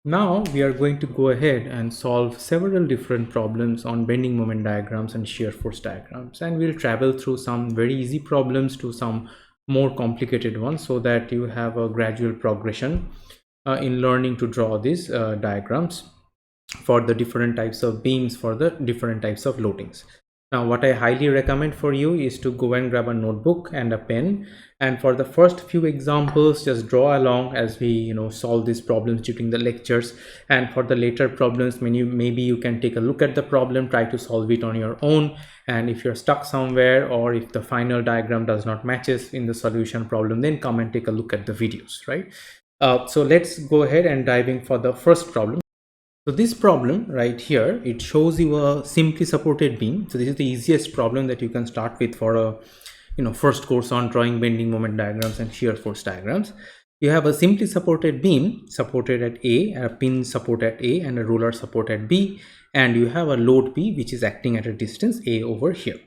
Now we are going to go ahead and solve several different problems on bending moment diagrams and shear force diagrams, and we'll travel through some very easy problems to some more complicated ones so that you have a gradual progression in learning to draw these diagrams for the different types of beams, for the different types of loadings. Now what I highly recommend for you is to go and grab a notebook and a pen, and for the first few examples just draw along as we solve these problems during the lectures. And for the later problems, maybe you can take a look at the problem, try to solve it on your own, and if you're stuck somewhere or if the final diagram does not matches in the solution problem, then come and take a look at the videos, right? So let's go ahead and dive in for the first problem. So this problem right here, it shows you a simply supported beam. So this is the easiest problem that you can start with for a first course on drawing bending moment diagrams and shear force diagrams. You have a simply supported beam supported at A pin support at A, and a roller support at B, and you have a load P which is acting at a distance A over here.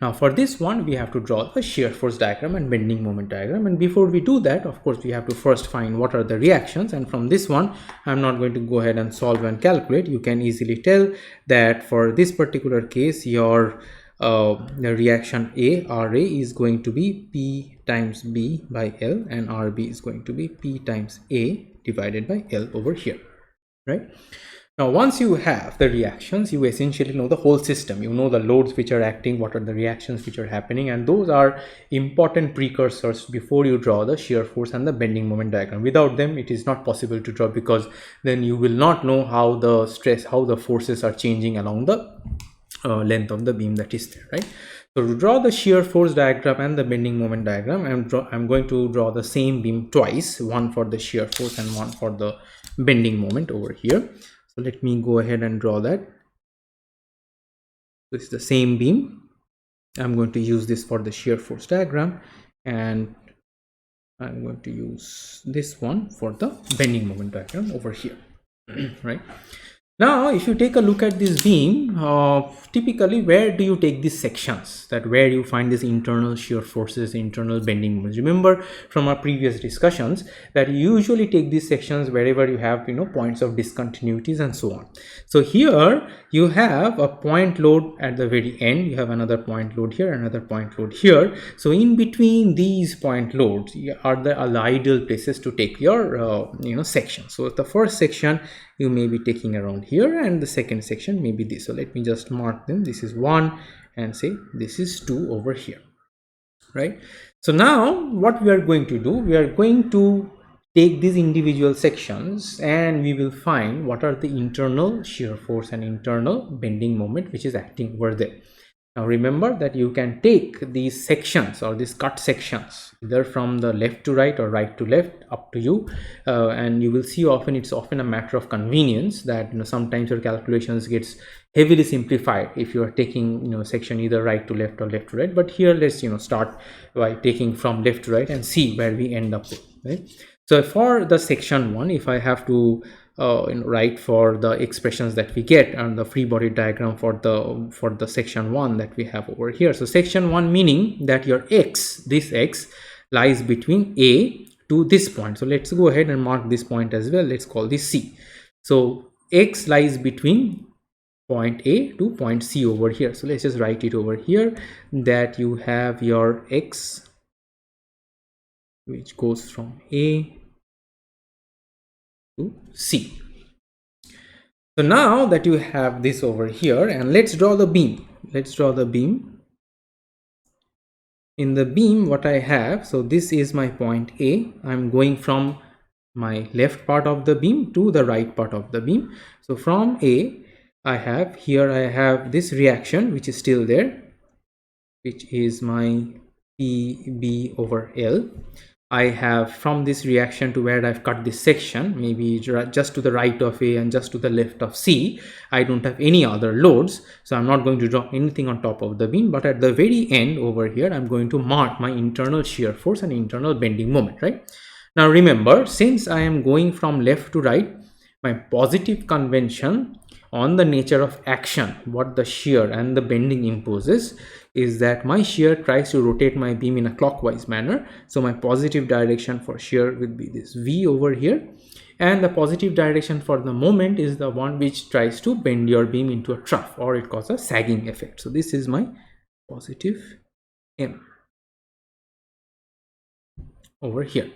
Now for this one, we have to draw a shear force diagram and bending moment diagram, and before we do that, of course, we have to first find what are the reactions. And from this one, I'm not going to go ahead and solve and calculate. You can easily tell that for this particular case, your the reaction RA is going to be P times B by L, and RB is going to be P times A divided by L over here, right? Now, once you have the reactions, you essentially know the whole system. You know the loads which are acting, what are the reactions which are happening, and those are important precursors before you draw the shear force and the bending moment diagram. Without them, it is not possible to draw, because then you will not know how the stress, how the forces are changing along the length of the beam that is there, right? So to draw the shear force diagram and the bending moment diagram, I'm going to draw the same beam twice, one for the shear force and one for the bending moment over here. So let me go ahead and draw that. This is the same beam. I'm going to use this for the shear force diagram, and I'm going to use this one for the bending moment diagram over here. Right now, if you take a look at this beam, typically where do you take these sections, that where you find these internal shear forces, internal bending moments? Remember from our previous discussions that you usually take these sections wherever you have points of discontinuities and so on. So here you have a point load at the very end, you have another point load here, another point load here. So in between these point loads are the ideal places to take your section. So the first section you may be taking around here, and the second section may be this. So let me just mark them. This is 1, and say this is 2 over here, right? So now what we are going to do, we are going to take these individual sections and we will find what are the internal shear force and internal bending moment which is acting over there. Now remember that you can take these sections or these cut sections either from the left to right or right to left, up to you, and you will see it's often a matter of convenience that sometimes your calculations gets heavily simplified if you are taking section either right to left or left to right. But here let's start by taking from left to right and see where we end up with, right? So for the section 1, if I have to write for the expressions that we get and the free body diagram for the section 1 that we have over here. So section 1 meaning that your this x lies between A to this point. So let's go ahead and mark this point as well. Let's call this C. So x lies between point A to point C over here. So let's just write it over here that you have your x which goes from A to C. So now that you have this over here, and let's draw the beam. Let's draw the beam. In the beam, what I have, so this is my point A. I'm going from my left part of the beam to the right part of the beam. So from A, I have this reaction which is still there, which is my PB over L. I have from this reaction to where I've cut this section, maybe just to the right of A and just to the left of C, I don't have any other loads, so I'm not going to draw anything on top of the beam. But at the very end over here, I'm going to mark my internal shear force and internal bending moment, right? Now remember, since I am going from left to right, my positive convention on the nature of action, what the shear and the bending imposes, is that my shear tries to rotate my beam in a clockwise manner. So my positive direction for shear will be this V over here, and the positive direction for the moment is the one which tries to bend your beam into a trough, or it causes a sagging effect. So this is my positive M over here,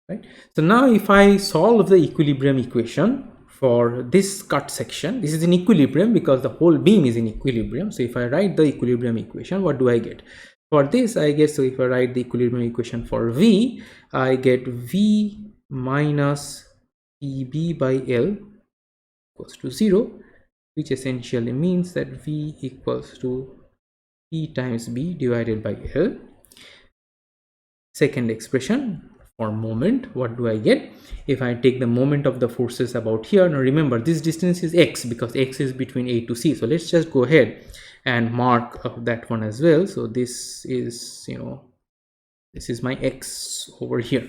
right? So now if I solve the equilibrium equation for this cut section, this is in equilibrium because the whole beam is in equilibrium. So if I write the equilibrium equation, what do I get? For this I guess, so if I write the equilibrium equation for V, I get V minus PB by L equals to 0, which essentially means that V equals to P times B divided by L. Second expression for moment, what do I get? If I take the moment of the forces about here, now remember this distance is x because x is between A to C. So let's just go ahead and mark that one as well. So this is, this is my x over here.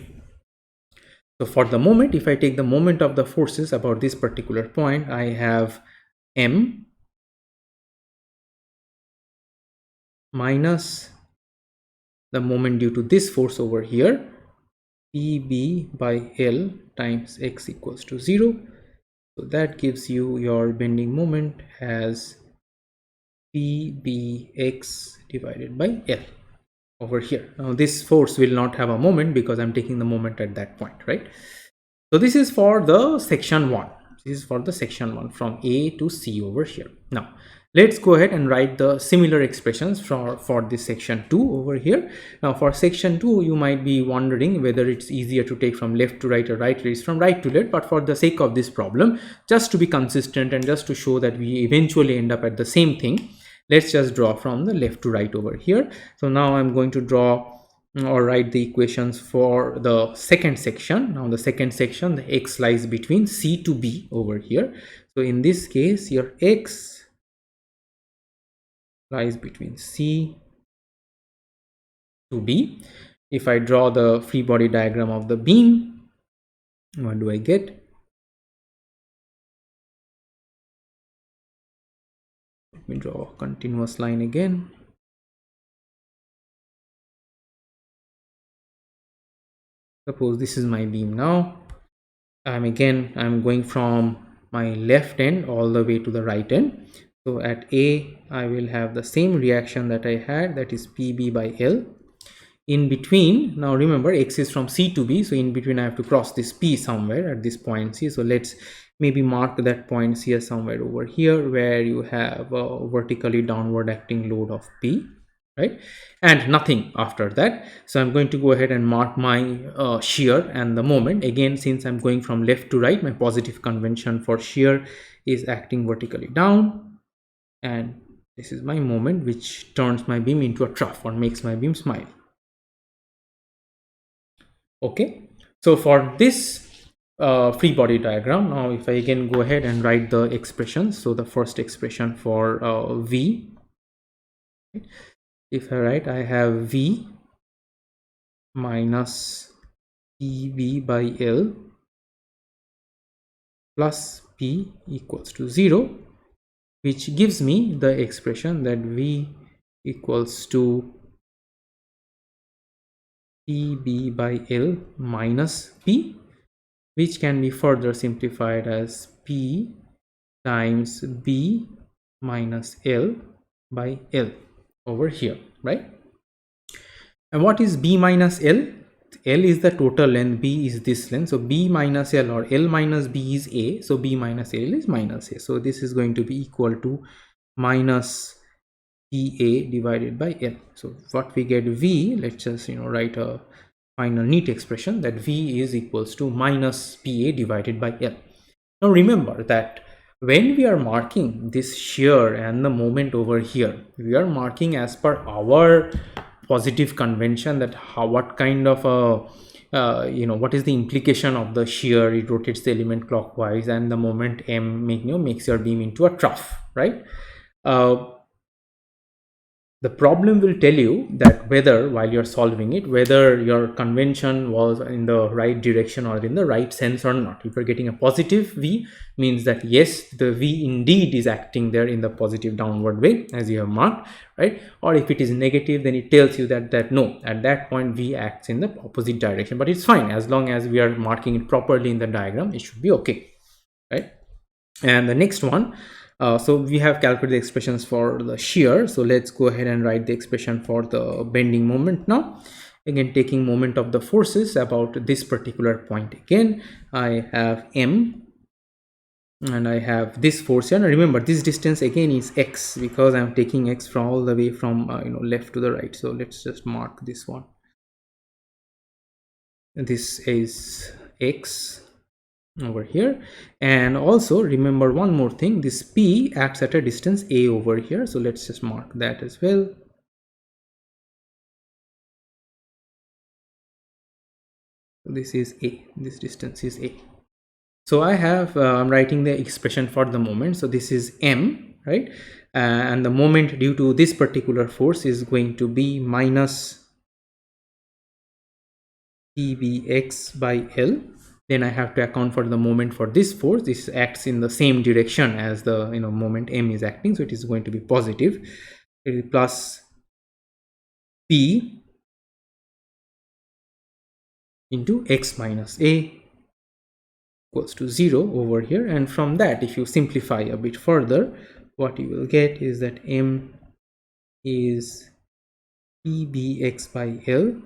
So for the moment, if I take the moment of the forces about this particular point, I have M minus the moment due to this force over here, PB by L times x equals to 0. So that gives you your bending moment as PBX divided by L over here. Now this force will not have a moment because I'm taking the moment at that point, right? So this is for the section 1. This is for the section 1 from A to C over here. Now let's go ahead and write the similar expressions for this section 2 over here. Now for section 2, you might be wondering whether it's easier to take from left to right or right to left from right to left, but for the sake of this problem, just to be consistent and just to show that we eventually end up at the same thing, let's just draw from the left to right over here. So now I'm going to draw or write the equations for the second section. Now the second section, the x lies between C to B over here. So in this case, your x lies between C to B. If I draw the free body diagram of the beam, what do I get? Let me draw a continuous line again. Suppose this is my beam now. I'm going from my left end all the way to the right end. So at A, I will have the same reaction that I had, that is PB by L. In between, now remember x is from C to B, so in between I have to cross this P somewhere at this point C. So let's maybe mark that point here somewhere over here where you have a vertically downward acting load of P, right, and nothing after that. So I'm going to go ahead and mark my shear and the moment. Again, since I'm going from left to right, my positive convention for shear is acting vertically down, and this is my moment which turns my beam into a trough or makes my beam smile. Okay, so for this free body diagram, now if I again go ahead and write the expressions. So the first expression for V, if I write, I have V minus PV by L plus P equals to 0, which gives me the expression that V equals to PB by L minus P, which can be further simplified as P times B minus L by L over here, right? And what is B minus L? L is the total length, B is this length. So B minus L or L minus B is A. So B minus L is minus A. So this is going to be equal to minus PA divided by L. So what we get V, let's just write a final neat expression that V is equals to minus PA divided by L. Now remember that when we are marking this shear and the moment over here, we are marking as per our positive convention that what kind of a what is the implication of the shear. It rotates the element clockwise, and the moment M makes your beam into a trough, right? the problem will tell you that whether, while you're solving it, whether your convention was in the right direction or in the right sense or not. If you're getting a positive V, means that yes, the V indeed is acting there in the positive downward way as you have marked, right? Or if it is negative, then it tells you that no, at that point V acts in the opposite direction. But it's fine, as long as we are marking it properly in the diagram, it should be okay, right? And the next one, so we have calculated the expressions for the shear. So let's go ahead and write the expression for the bending moment now. Again, taking moment of the forces about this particular point. Again, I have M and I have this force here. Now remember, this distance again is X, because I'm taking X from all the way from left to the right. So let's just mark this one. This is X over here. And also remember one more thing, this P acts at a distance A over here, so let's just mark that as well. This is A, this distance is A. So I have I'm writing the expression for the moment. So this is M, right? And the moment due to this particular force is going to be minus PBX by L. Then I have to account for the moment for this force. This acts in the same direction as the moment M is acting, so it is going to be positive. It is plus P into X minus A equals to 0 over here. And from that, if you simplify a bit further, what you will get is that M is PBX by L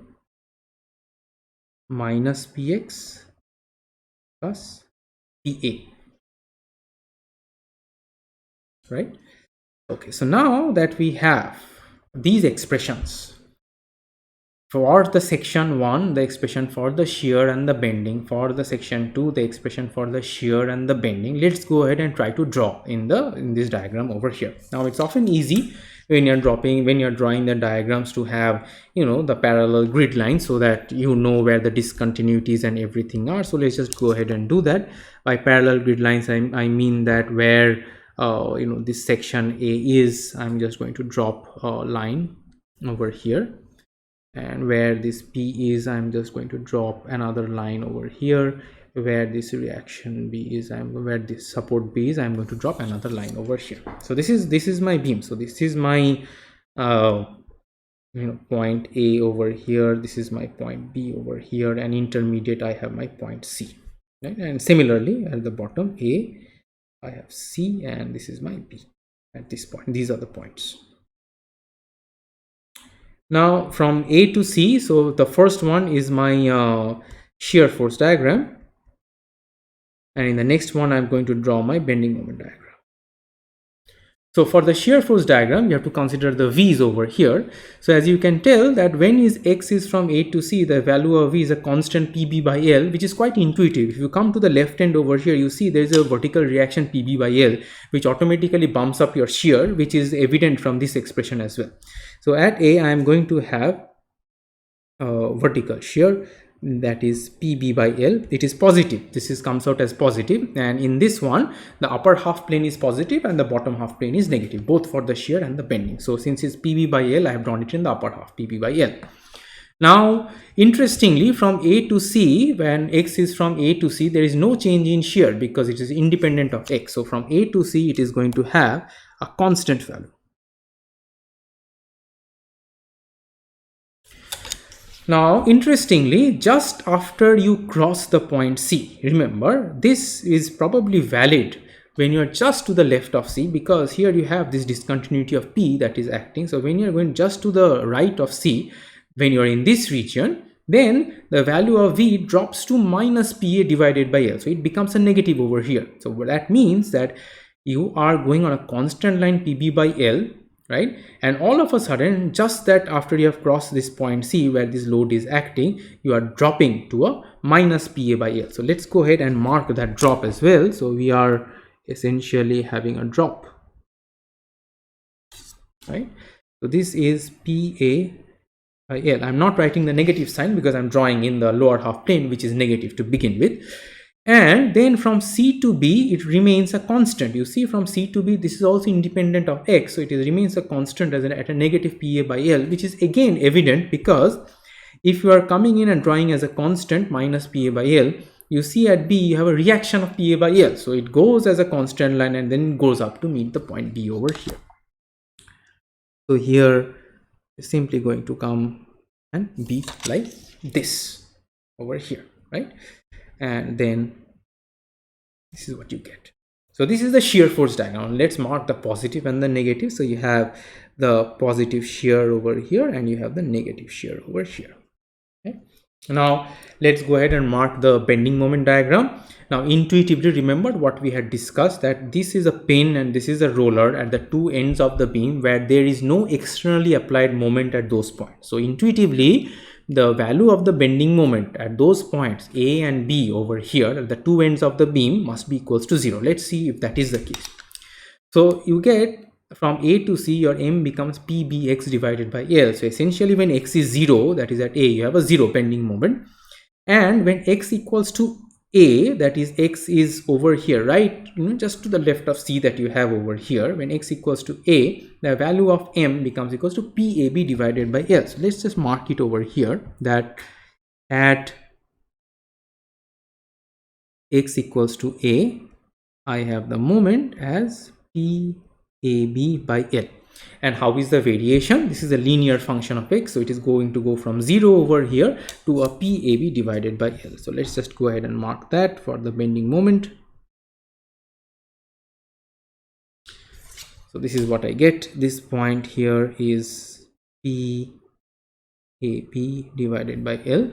minus PX plus PA, right? Okay, so now that we have these expressions for the section 1, the expression for the shear and the bending, for the section 2, the expression for the shear and the bending, let's go ahead and try to draw in this diagram over here. Now it's often easy when you're drawing the diagrams to have the parallel grid lines, so that you know where the discontinuities and everything are. So let's just go ahead and do that. By parallel grid lines, I mean that where this section A is, I'm just going to drop a line over here, and where this P is, I'm just going to drop another line over here. Where this reaction B is, where this support B is, I'm going to drop another line over here. So this is my beam. So this is my point A over here, this is my point B over here, and intermediate I have my point C, right? And similarly at the bottom A, I have C, and this is my B at this point. These are the points. Now from A to C, so the first one is my shear force diagram, and in the next one I'm going to draw my bending moment diagram. So for the shear force diagram, you have to consider the V's over here. So as you can tell that when X is from A to C, the value of V is a constant PB by L, which is quite intuitive. If you come to the left end over here, you see there is a vertical reaction PB by L, which automatically bumps up your shear, which is evident from this expression as well. So at A, I am going to have vertical shear, that is PB by L. It is positive. This comes out as positive, and in this one the upper half plane is positive and the bottom half plane is negative, both for the shear and the bending. So since it's PB by L, I have drawn it in the upper half, PB by L. Now interestingly, from A to C, when X is from A to C, there is no change in shear because it is independent of X. So from A to C, it is going to have a constant value. Now, interestingly, just after you cross the point C, remember, this is probably valid when you are just to the left of C, because here you have this discontinuity of P that is acting. So when you are going just to the right of C, when you are in this region, then the value of V drops to minus PA divided by L. So it becomes a negative over here. So that means that you are going on a constant line PB by L, right? And all of a sudden, just that after you have crossed this point C where this load is acting, you are dropping to a minus PA by L. So let's go ahead and mark that drop as well. So we are essentially having a drop, right? So this is PA by L. I'm not writing the negative sign because I'm drawing in the lower half plane, which is negative to begin with. and then from C to B it remains a constant. You see, from C to B this is also independent of x, so it remains a constant at a negative PA by L, which is again evident because if you are coming in and drawing as a constant minus PA by L, you see at B you have a reaction of PA by L, so it goes as a constant line and then goes up to meet the point B over here. So here is simply going to come and be like this over here, right? And then this is what you get. So this is the shear force diagram. Let's mark the positive and the negative. So you have the positive shear over here and you have the negative shear over here. Okay. Now let's go ahead and mark the bending moment diagram. Now intuitively remember what we had discussed, that this is a pin and this is a roller at the two ends of the beam where there is no externally applied moment at those points. So intuitively the value of the bending moment at those points A and B over here at the two ends of the beam must be equals to 0. Let's see if that is the case. So you get from A to C, your M becomes PBX divided by L. So essentially when X is 0, that is at A, you have a 0 bending moment. And when X equals to A, that is X is over here, right? Just to the left of C that you have over here. When X equals to A, the value of M becomes equals to PAB divided by L. So let's just mark it over here that at X equals to A, I have the moment as PAB by L. And how is the variation? This is a linear function of X, so it is going to go from 0 over here to a PAB divided by L. So let's just go ahead and mark that for the bending moment. So this is what I get. This point here is PAB divided by L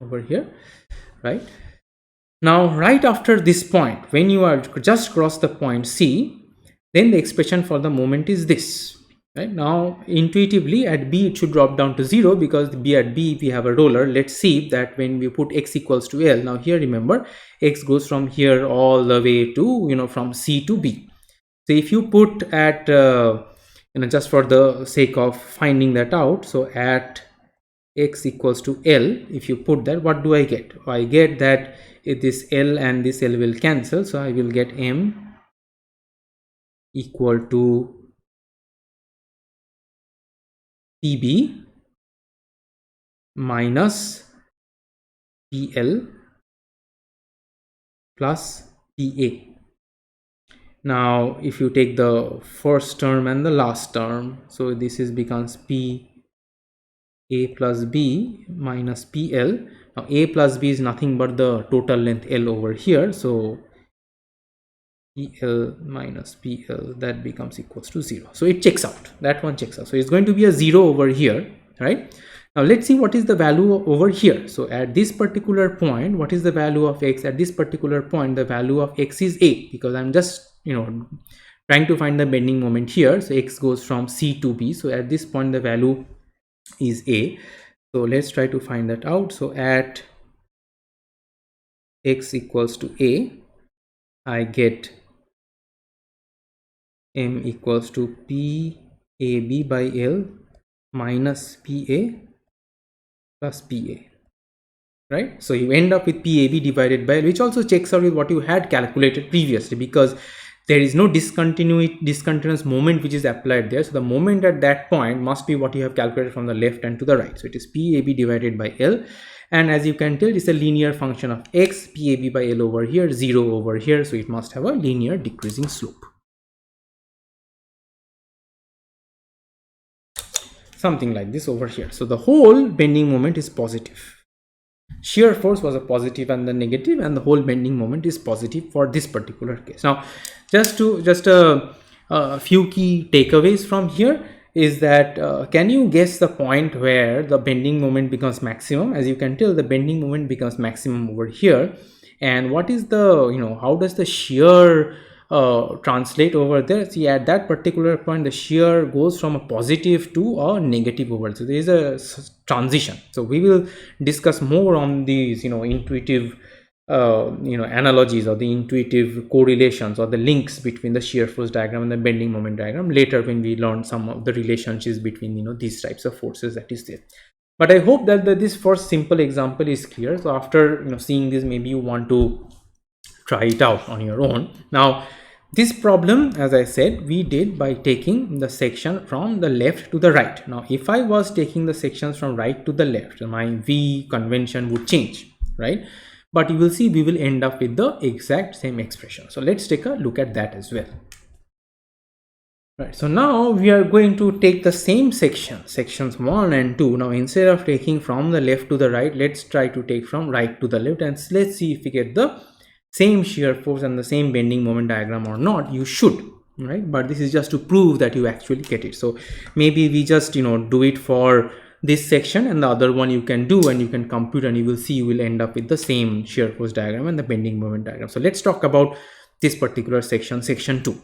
over here, right? Now right after this point, when you are just cross the point C, then the expression for the moment is this. Right now intuitively at B it should drop down to 0 because at B we have a roller. Let's see that when we put X equals to L. Now here remember X goes from here all the way to from C to B. So if you put at just for the sake of finding that out, so at X equals to L, if you put that, what do I get? I get that this L and this L will cancel, so I will get M equal to PB minus PL plus PA. Now if you take the first term and the last term, so this is becomes PA plus B minus PL. Now A plus B is nothing but the total length L over here, so PL minus PL, that becomes equals to 0. So it checks out, that one checks out. So it's going to be a 0 over here, right? Now let's see what is the value over here. So at this particular point, what is the value of X? At this particular point, the value of X is A, because I'm just trying to find the bending moment here. So X goes from C to B. So at this point the value is A. So let's try to find that out. So at X equals to A, I get M equals to PAB by L minus PA plus PA, right? So you end up with PAB divided by L, which also checks out with what you had calculated previously, because there is no discontinuous moment which is applied there. So the moment at that point must be what you have calculated from the left and to the right. So it is PAB divided by L. And as you can tell, it's a linear function of X, PAB by L over here, 0 over here. So it must have a linear decreasing slope. Something like this over here. So the whole bending moment is positive. Shear force was a positive and the negative, and the whole bending moment is positive for this particular case. Now just a few key takeaways from here is that can you guess the point where the bending moment becomes maximum? As you can tell, the bending moment becomes maximum over here. And what is the how does the shear translate over there? See, at that particular point the shear goes from a positive to a negative over. So there is a transition. So we will discuss more on these intuitive analogies or the intuitive correlations or the links between the shear force diagram and the bending moment diagram later when we learn some of the relationships between these types of forces that is there. But I hope that this first simple example is clear. So after seeing this, maybe you want to try it out on your own. Now, this problem, as I said, we did by taking the section from the left to the right. Now, if I was taking the sections from right to the left, my V convention would change, right? But you will see we will end up with the exact same expression. So let's take a look at that as well. Right, so now we are going to take the same sections 1 and 2. Now, instead of taking from the left to the right, let's try to take from right to the left, and let's see if we get the same shear force and the same bending moment diagram or not. You should, right? But this is just to prove that you actually get it. So maybe we just, do it for this section, and the other one you can do and you can compute, and you will see you will end up with the same shear force diagram and the bending moment diagram. So let's talk about this particular section 2.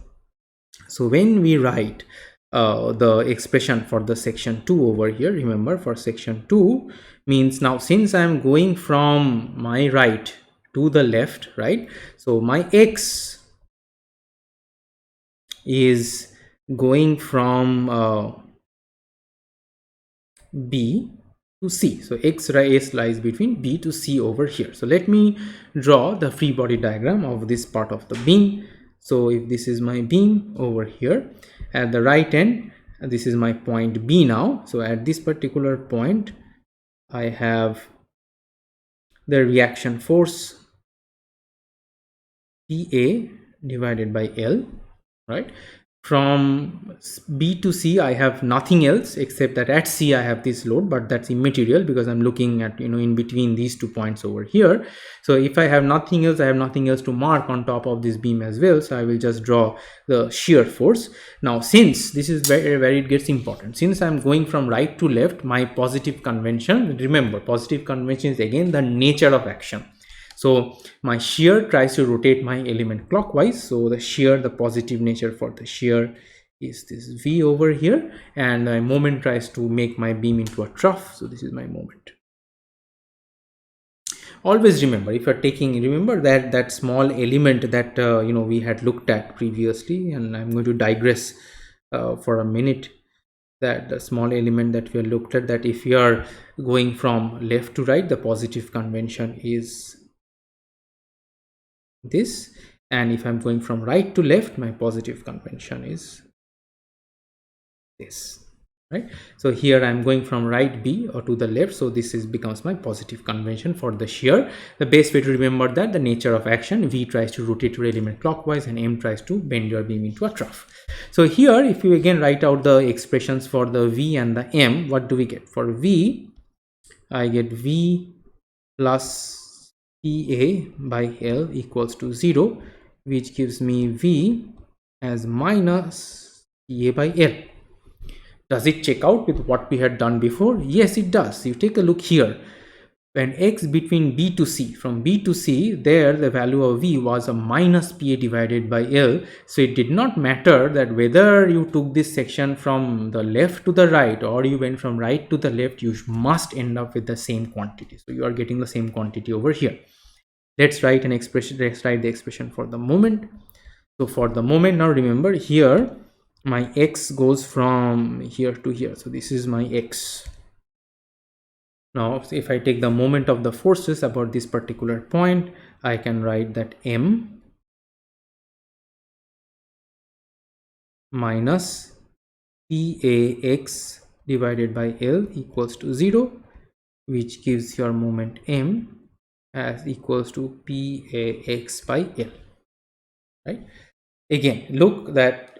So when we write the expression for the section 2 over here, remember, for section 2 means, now since I am going from my right to the left, right? So my x is going from B to C. So x lies between B to C over here. So let me draw the free body diagram of this part of the beam. So if this is my beam over here, at the right end, this is my point B now. So at this particular point, I have the reaction force PA divided by L, right? From B to C, I have nothing else except that at C I have this load, but that's immaterial because I'm looking at, in between these 2 points over here. So if I have nothing else, I have nothing else to mark on top of this beam as well. So I will just draw the shear force. Now, since this is where it gets important, since I'm going from right to left, my positive convention, remember, positive convention is again the nature of action. So my shear tries to rotate my element clockwise. So the shear, the positive nature for the shear is this V over here, and my moment tries to make my beam into a trough. So this is my moment. Always remember, if you're taking, remember that small element that we had looked at previously, and I'm going to digress for a minute. That the small element that we looked at, that if you are going from left to right, the positive convention is this, and if I'm going from right to left, my positive convention is this, right? So here I'm going from right B or to the left, so this becomes my positive convention for the shear. The best way to remember that, the nature of action, V tries to rotate your element clockwise and M tries to bend your beam into a trough. So here, if you again write out the expressions for the V and the M, what do we get? For V, I get V plus PA by L equals to 0, which gives me V as minus PA by L. Does it check out with what we had done before? Yes, it does. You take a look here. When x between B to C, from B to C, there the value of V was a minus PA divided by L. So it did not matter that whether you took this section from the left to the right or you went from right to the left, you must end up with the same quantity. So you are getting the same quantity over here. Let's write an expression. Let's write the expression for the moment. So for the moment, now remember here, my x goes from here to here. So this is my x. Now, if I take the moment of the forces about this particular point, I can write that M minus PAX divided by L equals to 0, which gives your moment M as equals to PAX by L, right? Again, look that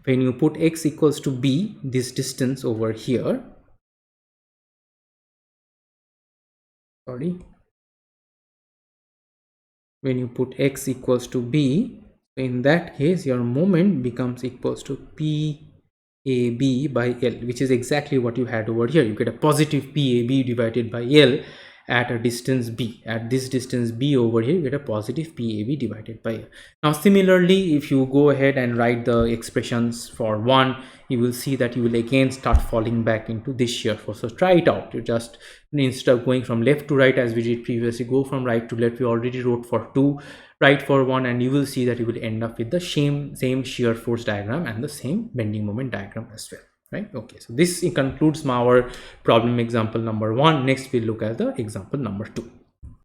when you put x equals to B, this distance over here, when you put x equals to B, in that case your moment becomes equals to PAB by L, which is exactly what you had over here. You get a positive PAB divided by L at a distance B. At this distance B over here, you get a positive PAB divided by L. Now similarly, if you go ahead and write the expressions for 1, you will see that you will again start falling back into this shear force. So try it out. You just, instead of going from left to right as we did previously, go from right to left. We already wrote for 2, right for 1, and you will see that you will end up with the same shear force diagram and the same bending moment diagram as well, right? Okay, so this concludes our problem example number 1. Next we'll look at the example number 2.